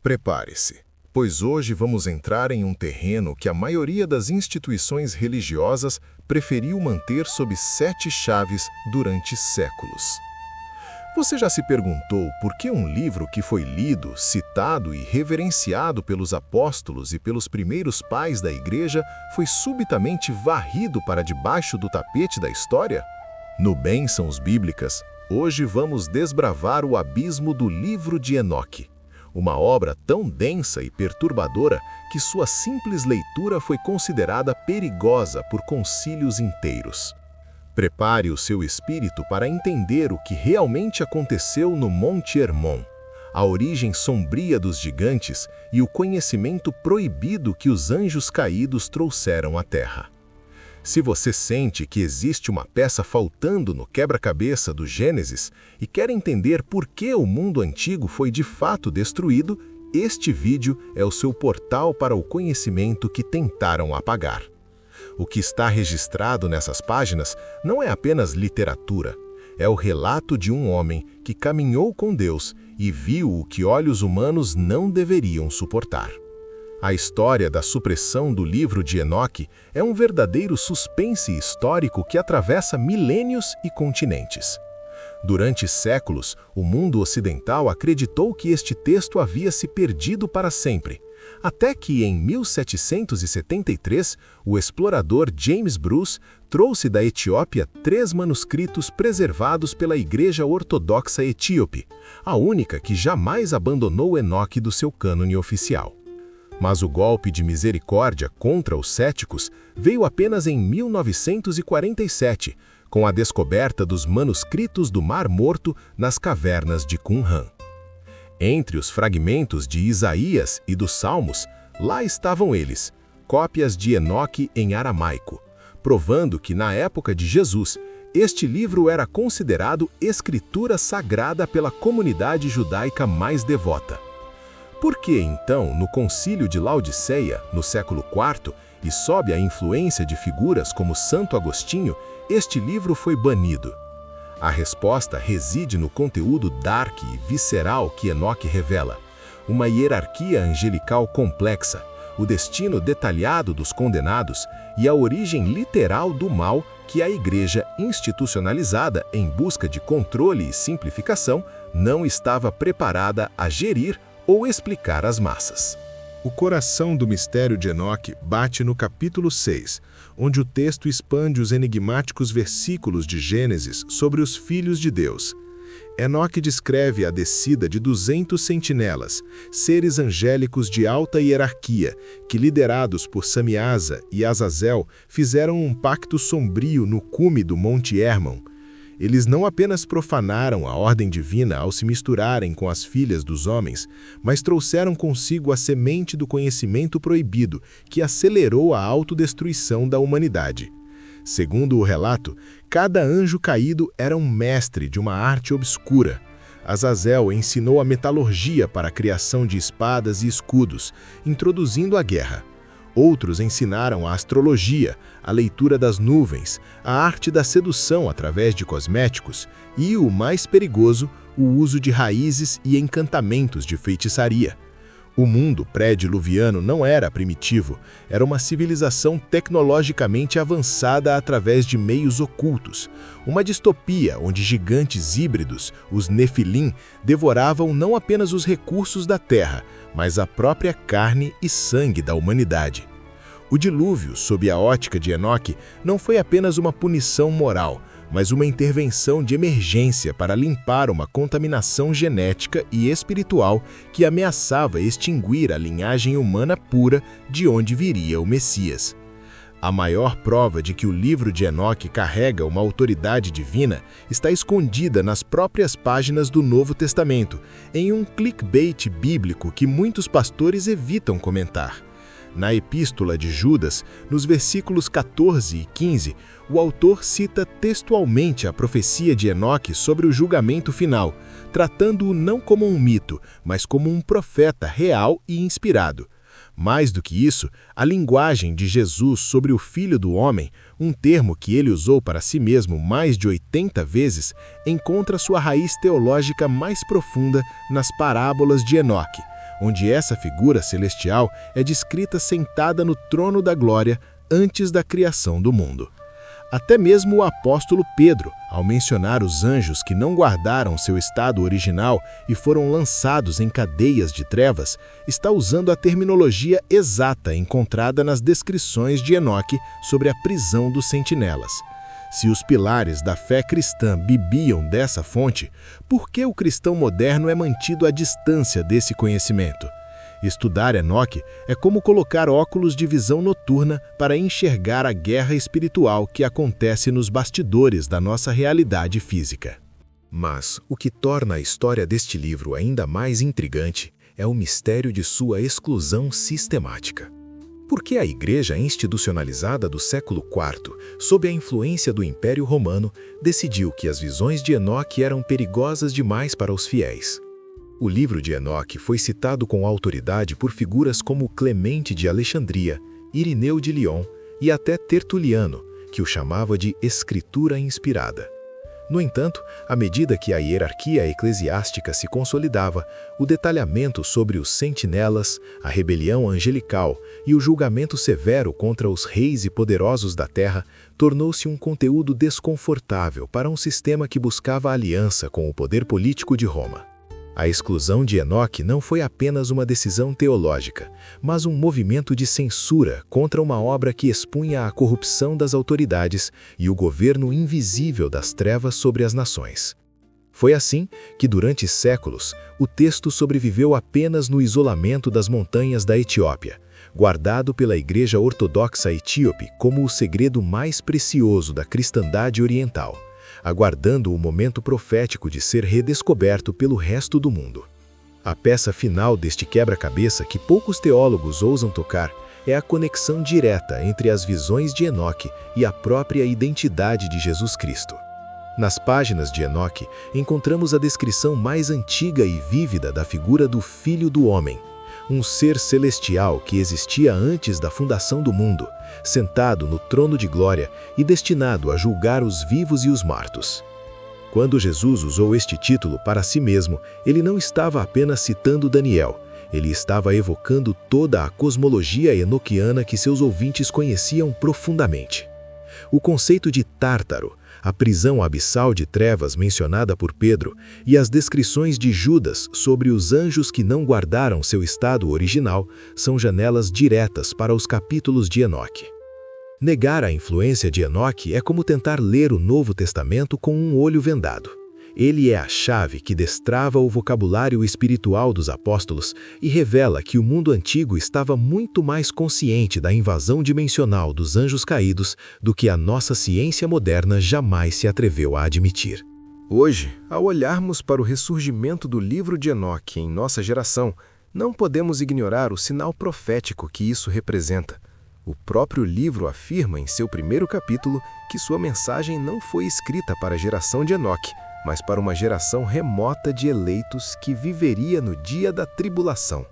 Prepare-se, pois hoje vamos entrar em um terreno que a maioria das instituições religiosas preferiu manter sob 7 chaves durante séculos. Você já se perguntou por que um livro que foi lido, citado e reverenciado pelos apóstolos e pelos primeiros pais da igreja foi subitamente varrido para debaixo do tapete da história? No Bênçãos Bíblicas, hoje vamos desbravar o abismo do livro de Enoque, uma obra tão densa e perturbadora que sua simples leitura foi considerada perigosa por concílios inteiros. Prepare o seu espírito para entender o que realmente aconteceu no Monte Hermon, a origem sombria dos gigantes e o conhecimento proibido que os anjos caídos trouxeram à Terra. Se você sente que existe uma peça faltando no quebra-cabeça do Gênesis e quer entender por que o mundo antigo foi de fato destruído, este vídeo é o seu portal para o conhecimento que tentaram apagar. O que está registrado nessas páginas não é apenas literatura, é o relato de um homem que caminhou com Deus e viu o que olhos humanos não deveriam suportar. A história da supressão do livro de Enoque é um verdadeiro suspense histórico que atravessa milênios e continentes. Durante séculos, o mundo ocidental acreditou que este texto havia se perdido para sempre, até que em 1773, o explorador James Bruce trouxe da Etiópia 3 manuscritos preservados pela Igreja Ortodoxa Etíope, a única que jamais abandonou Enoque do seu cânone oficial. Mas o golpe de misericórdia contra os céticos veio apenas em 1947, com a descoberta dos manuscritos do Mar Morto nas cavernas de Qumran. Entre os fragmentos de Isaías e dos Salmos, lá estavam eles, cópias de Enoque em aramaico, provando que na época de Jesus, este livro era considerado escritura sagrada pela comunidade judaica mais devota. Por que, então, no Concílio de Laodiceia, no século IV, e sob a influência de figuras como Santo Agostinho, este livro foi banido? A resposta reside no conteúdo dark e visceral que Enoque revela, uma hierarquia angelical complexa, o destino detalhado dos condenados e a origem literal do mal que a Igreja institucionalizada em busca de controle e simplificação não estava preparada a gerir ou explicar às massas. O coração do mistério de Enoque bate no capítulo 6, onde o texto expande os enigmáticos versículos de Gênesis sobre os filhos de Deus. Enoque descreve a descida de 200 sentinelas, seres angélicos de alta hierarquia, que liderados por Samiasa e Azazel fizeram um pacto sombrio no cume do Monte Hermon. Eles não apenas profanaram a ordem divina ao se misturarem com as filhas dos homens, mas trouxeram consigo a semente do conhecimento proibido, que acelerou a autodestruição da humanidade. Segundo o relato, cada anjo caído era um mestre de uma arte obscura. Azazel ensinou a metalurgia para a criação de espadas e escudos, introduzindo a guerra. Outros ensinaram a astrologia, a leitura das nuvens, a arte da sedução através de cosméticos e, o mais perigoso, o uso de raízes e encantamentos de feitiçaria. O mundo pré-diluviano não era primitivo, era uma civilização tecnologicamente avançada através de meios ocultos, uma distopia onde gigantes híbridos, os Nefilim, devoravam não apenas os recursos da Terra, mas a própria carne e sangue da humanidade. O dilúvio, sob a ótica de Enoque, não foi apenas uma punição moral, mas uma intervenção de emergência para limpar uma contaminação genética e espiritual que ameaçava extinguir a linhagem humana pura de onde viria o Messias. A maior prova de que o livro de Enoque carrega uma autoridade divina está escondida nas próprias páginas do Novo Testamento, em um clickbait bíblico que muitos pastores evitam comentar. Na Epístola de Judas, nos versículos 14 e 15, o autor cita textualmente a profecia de Enoque sobre o julgamento final, tratando-o não como um mito, mas como um profeta real e inspirado. Mais do que isso, a linguagem de Jesus sobre o Filho do Homem, um termo que ele usou para si mesmo mais de 80 vezes, encontra sua raiz teológica mais profunda nas parábolas de Enoque, onde essa figura celestial é descrita sentada no trono da glória antes da criação do mundo. Até mesmo o apóstolo Pedro, ao mencionar os anjos que não guardaram seu estado original e foram lançados em cadeias de trevas, está usando a terminologia exata encontrada nas descrições de Enoque sobre a prisão dos sentinelas. Se os pilares da fé cristã bebiam dessa fonte, por que o cristão moderno é mantido à distância desse conhecimento? Estudar Enoque é como colocar óculos de visão noturna para enxergar a guerra espiritual que acontece nos bastidores da nossa realidade física. Mas o que torna a história deste livro ainda mais intrigante é o mistério de sua exclusão sistemática. Por que a Igreja institucionalizada do século IV, sob a influência do Império Romano, decidiu que as visões de Enoque eram perigosas demais para os fiéis? O livro de Enoque foi citado com autoridade por figuras como Clemente de Alexandria, Irineu de Lyon e até Tertuliano, que o chamava de Escritura Inspirada. No entanto, à medida que a hierarquia eclesiástica se consolidava, o detalhamento sobre os sentinelas, a rebelião angelical e o julgamento severo contra os reis e poderosos da terra tornou-se um conteúdo desconfortável para um sistema que buscava aliança com o poder político de Roma. A exclusão de Enoque não foi apenas uma decisão teológica, mas um movimento de censura contra uma obra que expunha a corrupção das autoridades e o governo invisível das trevas sobre as nações. Foi assim que, durante séculos, o texto sobreviveu apenas no isolamento das montanhas da Etiópia, guardado pela Igreja Ortodoxa Etíope como o segredo mais precioso da cristandade oriental, aguardando o momento profético de ser redescoberto pelo resto do mundo. A peça final deste quebra-cabeça que poucos teólogos ousam tocar é a conexão direta entre as visões de Enoque e a própria identidade de Jesus Cristo. Nas páginas de Enoque, encontramos a descrição mais antiga e vívida da figura do Filho do Homem, um ser celestial que existia antes da fundação do mundo, sentado no trono de glória e destinado a julgar os vivos e os mortos. Quando Jesus usou este título para si mesmo, ele não estava apenas citando Daniel, ele estava evocando toda a cosmologia enoquiana que seus ouvintes conheciam profundamente. O conceito de Tártaro, a prisão abissal de trevas mencionada por Pedro, e as descrições de Judas sobre os anjos que não guardaram seu estado original são janelas diretas para os capítulos de Enoque. Negar a influência de Enoque é como tentar ler o Novo Testamento com um olho vendado. Ele é a chave que destrava o vocabulário espiritual dos apóstolos e revela que o mundo antigo estava muito mais consciente da invasão dimensional dos anjos caídos do que a nossa ciência moderna jamais se atreveu a admitir. Hoje, ao olharmos para o ressurgimento do livro de Enoque em nossa geração, não podemos ignorar o sinal profético que isso representa. O próprio livro afirma em seu primeiro capítulo que sua mensagem não foi escrita para a geração de Enoque, mas para uma geração remota de eleitos que viveria no dia da tribulação.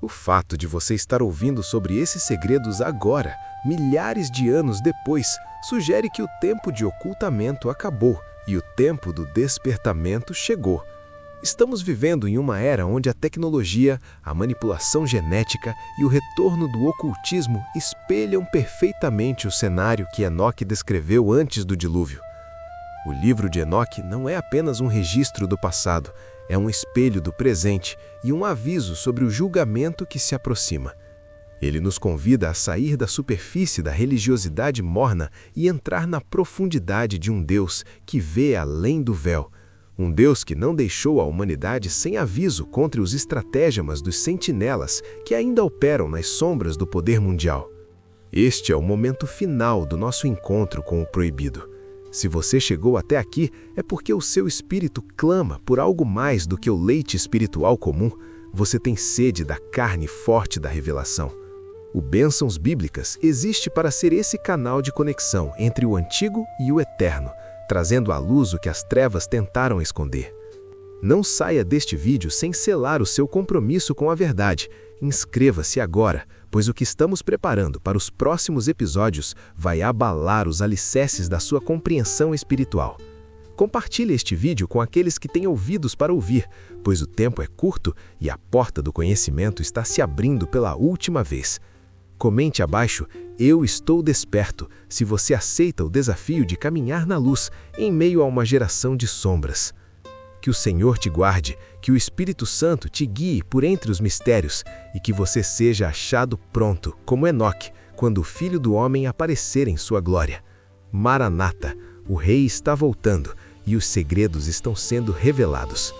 O fato de você estar ouvindo sobre esses segredos agora, milhares de anos depois, sugere que o tempo de ocultamento acabou e o tempo do despertamento chegou. Estamos vivendo em uma era onde a tecnologia, a manipulação genética e o retorno do ocultismo espelham perfeitamente o cenário que Enoque descreveu antes do dilúvio. O livro de Enoque não é apenas um registro do passado, é um espelho do presente e um aviso sobre o julgamento que se aproxima. Ele nos convida a sair da superfície da religiosidade morna e entrar na profundidade de um Deus que vê além do véu. Um Deus que não deixou a humanidade sem aviso contra os estratagemas dos sentinelas que ainda operam nas sombras do poder mundial. Este é o momento final do nosso encontro com o proibido. Se você chegou até aqui, é porque o seu espírito clama por algo mais do que o leite espiritual comum. Você tem sede da carne forte da revelação. O Bênçãos Bíblicas existe para ser esse canal de conexão entre o antigo e o eterno, trazendo à luz o que as trevas tentaram esconder. Não saia deste vídeo sem selar o seu compromisso com a verdade. Inscreva-se agora, pois o que estamos preparando para os próximos episódios vai abalar os alicerces da sua compreensão espiritual. Compartilhe este vídeo com aqueles que têm ouvidos para ouvir, pois o tempo é curto e a porta do conhecimento está se abrindo pela última vez. Comente abaixo, eu estou desperto, se você aceita o desafio de caminhar na luz em meio a uma geração de sombras. Que o Senhor te guarde, que o Espírito Santo te guie por entre os mistérios e que você seja achado pronto, como Enoque, quando o Filho do Homem aparecer em sua glória. Maranata, o Rei está voltando e os segredos estão sendo revelados.